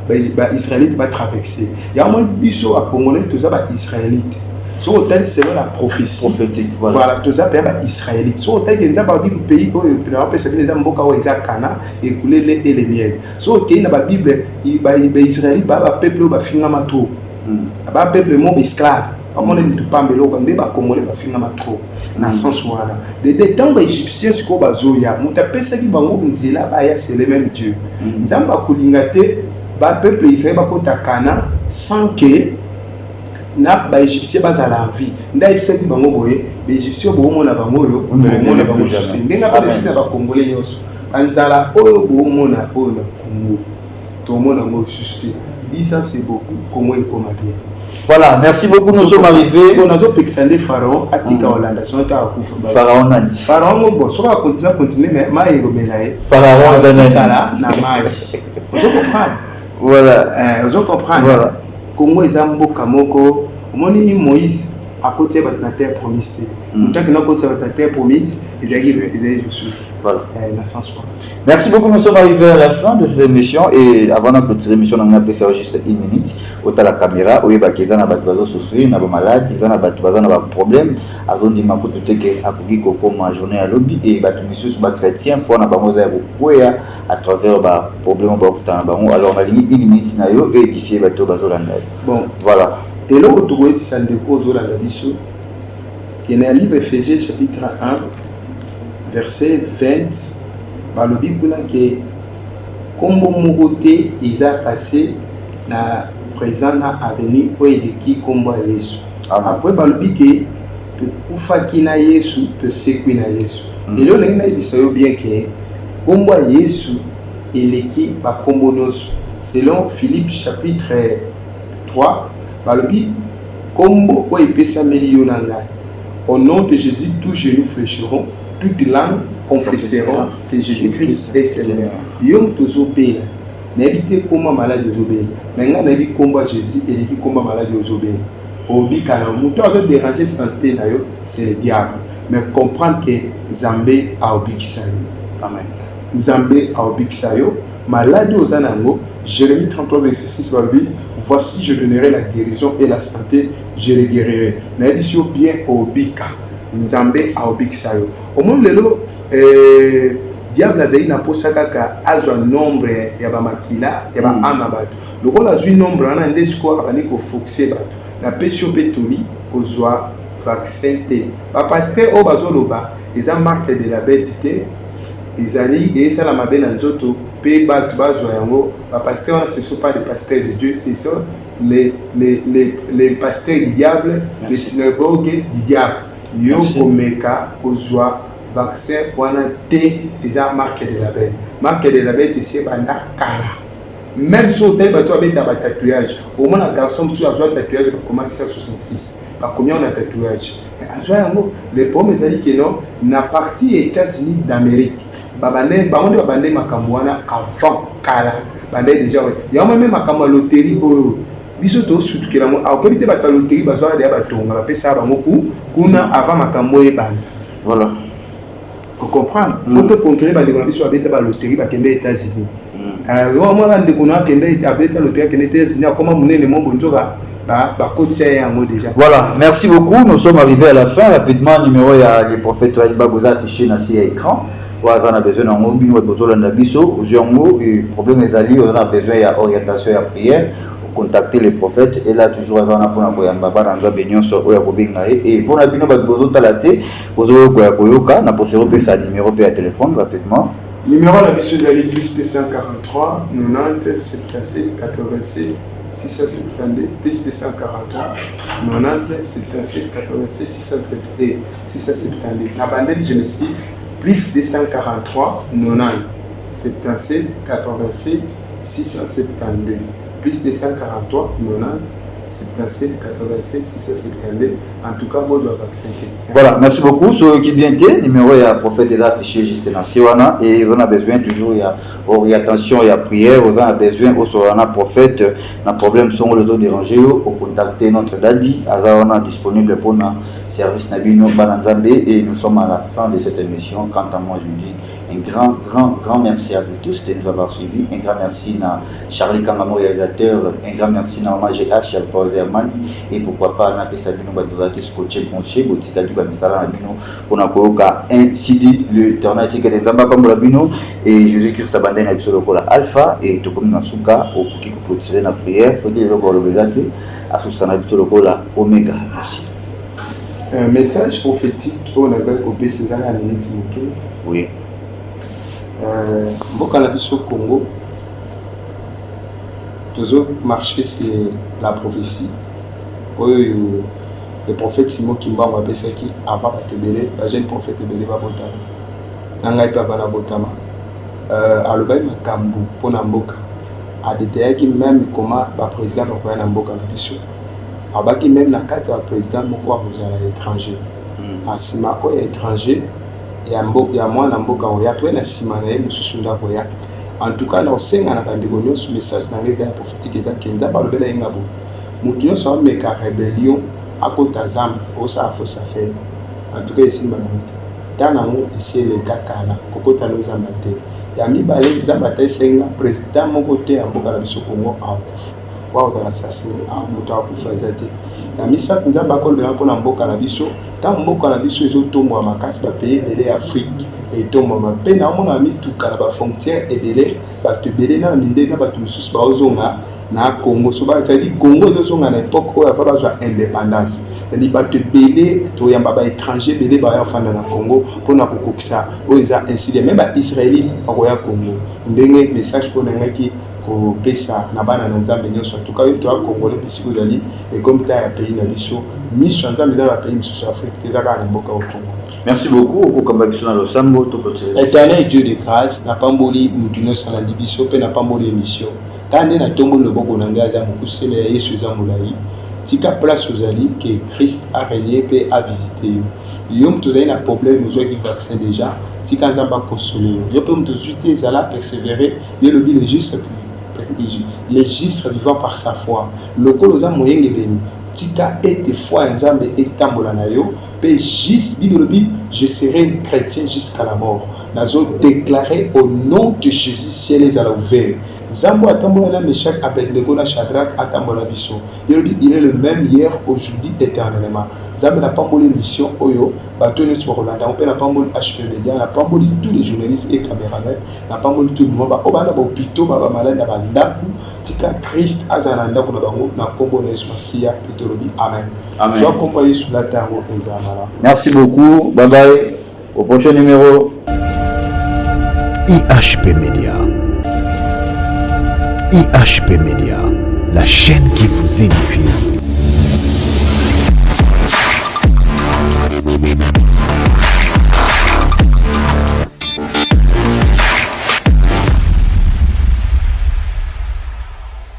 les Israélites va traverser. Il y a un biseau à Congolais, tout ça va Israélite. Sur hôtel selon la prophétie prophétique, voilà tout ça va Israélite. Sur hôtel il y a un pays où il y a un mboka où il y a Cana et couler lait et les miel. Sur hôtel la Bible les Israélites va peuple va finir ma trop. Va peuple mon esclave. On est tout pas mbelo ba ndeba Congolais ba finga matro na sens wana de temps ba égyptiens siko bazoya muta pesa ki bango nzela ba ya c'est le même Dieu nzamba kulingate ba peuple Israël ba kota Kana sans que na ba égyptiens bazala vie nda pesa ki bango boye ba égyptiens bo mona bango yo bo mona bango juste ndenga ba pesa ba Congolais yoso anzala oyo bo mona oyo na Congo to mona mo juste 10 ans c'est beaucoup Congo est comme bien. Voilà, merci beaucoup. Nous sommes arrivés. On a pexandé Pharaon, Atika Hollanda, son temps à Koufra. Pharaon Nani. Pharaon, bon, ça va continuer, mais Maï Romelaï. Pharaon Atika na Maï. Vous comprenez? Voilà. Vous comprenez? Voilà. Congo est un beau Kamoko. Moni Moïse à côté de la terre promise. Tant que nous côté de la terre promise, ils arrivent Josué. Voilà. Dans ce sens. Merci beaucoup, nous sommes arrivés à la fin de cette émission et avant de clôturer l'émission, on a pu faire juste une minute. Au la caméra, oui, bah, qu'ils en a battu bazo souffrir, n'a pas malade, ils en a battu bazo n'a pas problème. Avant de m'accouter tout est que à couper comme ma journée à lobby et battu monsieur sur bas chrétien, fois n'a pas mosé à travers bah problème au bas alors on a limite une minute na yo et édifier bateau bazo landa. Bon, voilà. Et là, au Togo, ça ne cause la mission. Il y a un livre Éphésiens chapitre 1, verset 20. Par le Bible, que comme mon côté, ils ont passé na présent na avenir où il est qui combat Jésus. Après, par le Bible, que kufa kina Jésus, te sekui na Jésus. Et là, on a dit bien que combat Jésus, il est qui va combo nos. Selon Philippe chapitre 3. Balobi, combo où il peut s'améliorer. Au nom de Jésus, tous genoux fléchiront, toutes langues confesseront que Jésus-Christ est Seigneur. Yom tozo pela, n'habitez comment malade aux obéis. Maintenant, n'habitez combat Jésus et n'habitez comment malade aux obéis. Obi kanamou, toi avec déranger santé d'ailleurs, c'est le diable. Mais comprendre que Zambé a obiksayo. Amen. Zambé a obiksayo, malade aux anango. Jérémie 33, verset 6, Balobi, voici je donnerai la guérison et la santé, je les guérirai. N'habitez bien au bika. Nzambe a obiksayo. Au moins le diable a zaï na posaka ka azo nombre ya ba makila ya ba amabatu. Le rôle a joué nombre na ndesko abani ko foxer batu. Na pesio petoli ko zwa vaccin te. Ba pasteur o bazoloba, ils ont marqué de la bêtité. Ils allaient et ça la mabe na nzoto pe batu bazo yango. Ba pasteur ce sont pas des pasteurs de Dieu, ce sont les pasteurs du diable, les synagogues du diable. Yo komeka kozwa vaccin wana te déjà marque de la bête. Marque de la bête ici banda kala. Même si on a un tatouage, au moins un garçon qui a un tatouage va commencer à 66. Par combien on a un tatouage? Les problèmes c'est que non, na partie États-Unis d'Amérique. Babane babane makamwana avant kala. Babane déjà il y a même makamwa loterie pour biso to surtout que la mo a comité ba loterie bazwa de batonga ba pesa ba moku kuna avant makambo e bana. Voilà. Faut comprendre. Faut te comprendre ba de ko biso abeta ba loterie ba kende États-Unis. Moi moi de ko na kende abeta loterie kende États-Unis comment munene mo bonzoka ba kotia yango déjà. Voilà, merci beaucoup. Nous sommes arrivés à la fin rapidement numéro ya les prophètes Raïba Boza affiché na sur écran. On a besoin d'un mobile ou besoin d'un biseau. Le problème est allé, on a besoin d'orientation et de prière. Contacter les prophètes et là toujours avant la pour et pour la bino bagozo talaté bozo koyoka na profero pe sa numéro pe à téléphone rapidement numéro la biso zali plus 243 90 77 87 672 plus 243 90 77 87 672 la bande je m'excuse plus 243 90 77 87 672 plus 243 90 77 87 672. En tout cas, moi je vais vacciner. Voilà, merci beaucoup. Ce qui vient de numéro il y a prophète est affiché juste dans Siwana et on a besoin toujours il y a orientation et prière. On a besoin au Sorana prophète. Na problème sont les autres dérangés au contacter notre dadi. Azarana disponible pour nos services Nabino Bananzambe et nous sommes à la fin de cette émission. Quant à moi, je vous dis un grand merci à vous tous de nous avoir suivis. Un grand merci à Charlie Kangamo, réalisateur. Un grand merci à Omar GH, Paul Zerman. Et pourquoi pas, à Sabino Badurati, Scotché, Bronché, Botikadi, Bamisala, Nabino, pour Nakoyoka, un CD, le Tornatique de Nzamba Pambolabino, et Jésus-Christ Sabandé, Nabisolokola Alpha, et Tokomi Nasuka, au Kiko pour tirer la prière. Il faut dire le Gorobezate, à Susana Bisolokola Omega. Merci. Un message prophétique pour la belle copie César à Minute. Oui. Mboka na biso Congo toujours marché sur la prophétie le prophète Simon Kimba m'a appelé qui avant de belé la jeune prophète belé va botama nanga ipa bana botama alobai makambu pona mboka adeteyaki même comment ba président ba koya na mboka na biso abaki même na kati ya président moko wa kozala étranger asima oyo étranger ya mwana mboka oyo après na sima na ye mosusu ndako ya en tout cas na osenga na bandeko nyonso message na ngeza ya prophétique eza kenza balobela yenga bo mutu nyonso ameka rébellion akota zamba osala fausse affaire en tout cas esimba nango te ntango nango esi eleka kala kokota no zamba te ya mibale nzambe ata esenga président moko te ya mboka na biso Congo akufa wakozala assassiné moto akufa eza te ya misato nzambe akolobela mpona mboka na biso ntango mboka na biso ezotombwa makasi bapays ebele ya Afrique etombama mpe naomona mituka na bafrontière ebele bato ebele na mindele na bato mosusu baozonga na Congo so c'est-à-dire Congo ezozonga na époque oyo ava bazwa indépendance c'est-à-dire bato ebele toyamba baétranger ebele baya ofanda na Congo mpona kokokisa oyo eza incident même baisraélite bakoya Congo ndenge message mpo nangaki kopesa na bana na nzambe nyonso en tout cas oyo toya congolais bisika ozali ekomi ta ya pays na biso miso ya nzambe eza na bapays misusu ya Afrique te eza kaka na mboka o Congo. Merci beaucoup okokamba biso na losambo Éternel Dieu de grâce napamboli mutu nyonso alandi biso mpe napamboli émission kandi nde natomboli loboko na ngai aza mokuse ya Yesu eza molai tika place ozali ke Christ arenie mpe avisite yo moto ozali na problème ozwaki vaccin déjà tika nzambe akonsole yo mpe moto ozwi te ezala persévérer ye lobi le juste vivant par sa foi lokolo oza moyenge beni tika ete foi ya nzambe etambola na yo mpe juste bible lobi je serai chrétien jusqu'à la mort nazo déclarer au nom de Jésus ciel ezala ouvert Zambo atambola na Meshach Abednego na Shadrach atambola biso il est le même hier aujourd'hui éternellement Zambo na pamboli mission oyo bato nyonso bakolanda mpe na pamboli HP Media na pamboli tous les journalistes et caméramans na pamboli tout le monde ba obana ba hôpitaux ba malade na bandaku tika Christ azana ndako na bango na kombo na Yesu Masia petolobi amen amen je accompagne sur la terre ezamala. Merci beaucoup, bye bye, au prochain numéro. IHP Media. IHP Media, la chaîne qui vous édifie.